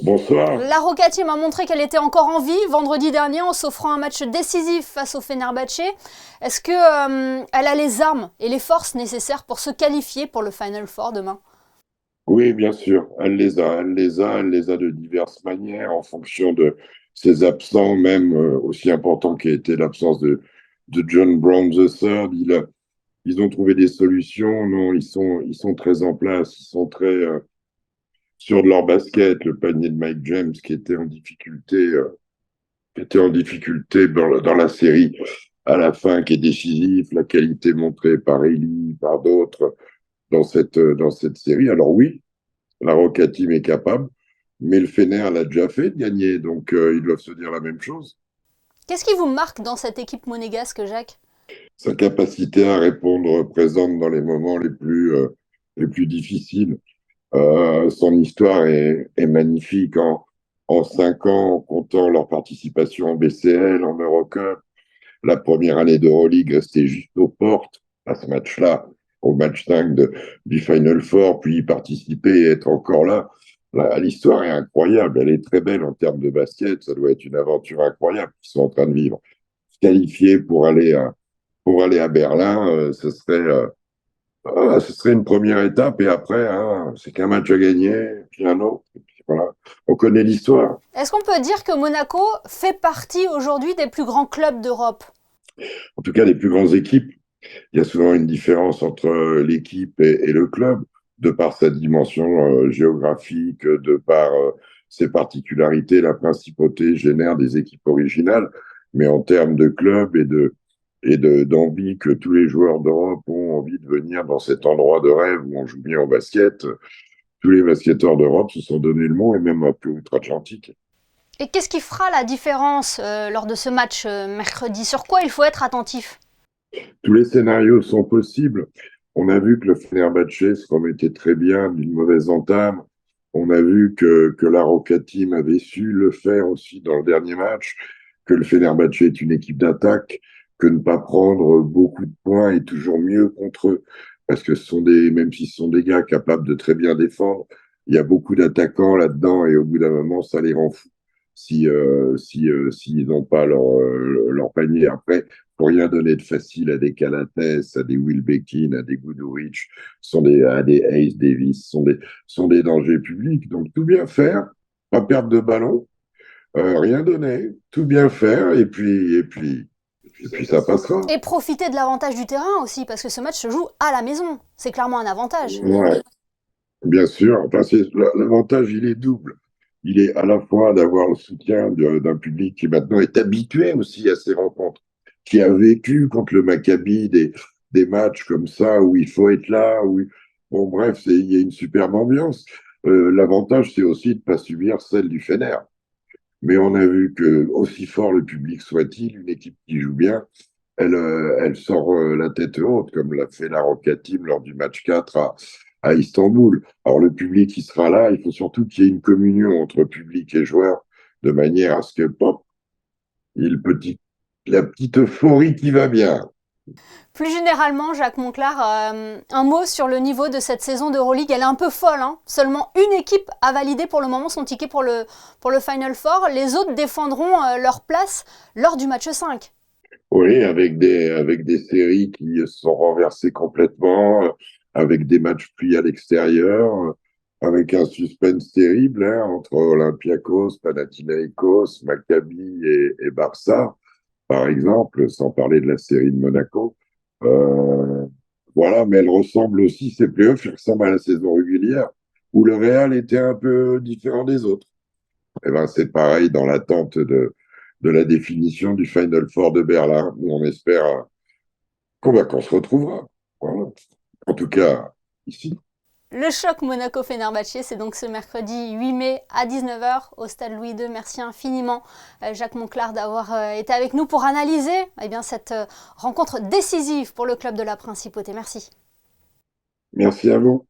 Bonsoir. La Roca Team a montré qu'elle était encore en vie vendredi dernier en s'offrant un match décisif face au Fenerbahçe. Est-ce que elle a les armes et les forces nécessaires pour se qualifier pour le Final Four demain? Oui, bien sûr, elle les a de diverses manières en fonction de ses absents, même aussi important qu'a été l'absence de John Brown III. Ils ont trouvé des solutions. Non, ils sont très en place, ils sont très sûrs de leur basket. Le panier de Mike James qui était en difficulté dans la série à la fin, qui est décisif, la qualité montrée par Eli, par d'autres dans cette série. Alors oui, la Roca Team est capable, mais le Fener l'a déjà fait de gagner, donc ils doivent se dire la même chose. Qu'est-ce qui vous marque dans cette équipe monégasque, Jacques? Sa capacité à répondre présente dans les moments les plus difficiles. Son histoire est magnifique. En 5 ans, en comptant leur participation en BCL, en Eurocup, la première année d'Euroleague restait juste aux portes à ce match-là, au match 5 du Final Four, puis y participer et être encore là. L'histoire est incroyable, elle est très belle en termes de basket, ça doit être une aventure incroyable qu'ils sont en train de vivre. Se qualifier pour aller à Berlin, ce serait une première étape et après, hein, c'est qu'un match à gagner, puis un autre. Et puis voilà. On connaît l'histoire. Est-ce qu'on peut dire que Monaco fait partie aujourd'hui des plus grands clubs d'Europe? En tout cas, les plus grandes équipes. Il y a souvent une différence entre l'équipe et le club, de par sa dimension géographique, de par ses particularités. La principauté génère des équipes originales, mais en termes de club d'envie que tous les joueurs d'Europe ont envie de venir dans cet endroit de rêve où on joue bien au basket, tous les basketteurs d'Europe se sont donné le mot, et même un peu outre-Atlantique. Et qu'est-ce qui fera la différence lors de ce match mercredi? Sur quoi il faut être attentif? Tous les scénarios sont possibles. On a vu que le Fenerbahçe se remettait très bien d'une mauvaise entame. On a vu que la Roca Team avait su le faire aussi dans le dernier match, que le Fenerbahçe est une équipe d'attaque, que ne pas prendre beaucoup de points est toujours mieux contre eux, parce que même si ce sont des gars capables de très bien défendre, il y a beaucoup d'attaquants là-dedans et au bout d'un moment, ça les rend fous s'ils n'ont pas leur panier. Après, pour rien donner de facile à des Calates, à des Will Bekin, à des Guduric, à des Ace Davis, sont des dangers publics. Donc tout bien faire, pas perdre de ballon, rien donner, tout bien faire, et puis ça passera. Et profiter de l'avantage du terrain aussi, parce que ce match se joue à la maison. C'est clairement un avantage. Ouais, bien sûr. Enfin, l'avantage, il est double. Il est à la fois d'avoir le soutien d'un public qui maintenant est habitué aussi à ces rencontres, qui a vécu contre le Maccabi des matchs comme ça où il faut être là. Bon, bref, il y a une superbe ambiance. L'avantage, c'est aussi de ne pas subir celle du Fener. Mais on a vu que, aussi fort le public soit-il, une équipe qui joue bien, elle sort la tête haute, comme l'a fait la Roca Team lors du match 4 à Istanbul. Alors, le public qui sera là, il faut surtout qu'il y ait une communion entre public et joueurs, de manière à ce que, pop, il y ait la petite euphorie qui va bien. Plus généralement, Jacques Monclar, un mot sur le niveau de cette saison d'Euroleague. Elle est un peu folle, hein. Seulement une équipe a validé pour le moment son ticket pour le Final Four. Les autres défendront leur place lors du match 5. Oui, avec des séries qui se sont renversées complètement, avec des matchs pris à l'extérieur, avec un suspense terrible hein, entre Olympiakos, Panathinaikos, Maccabi et Barça, par exemple, sans parler de la série de Monaco. Euh, voilà, mais elle ressemble aussi, ces playoffs, ils ressemblent à la saison régulière, où le Real était un peu différent des autres. Eh ben, c'est pareil dans l'attente de la définition du Final Four de Berlin, où on espère qu'on se retrouvera. Voilà. En tout cas, ici. Le choc Monaco-Fenerbahçe, c'est donc ce mercredi 8 mai à 19h au Stade Louis II. Merci infiniment Jacques Monclar d'avoir été avec nous pour analyser cette rencontre décisive pour le club de la Principauté. Merci. Merci à vous.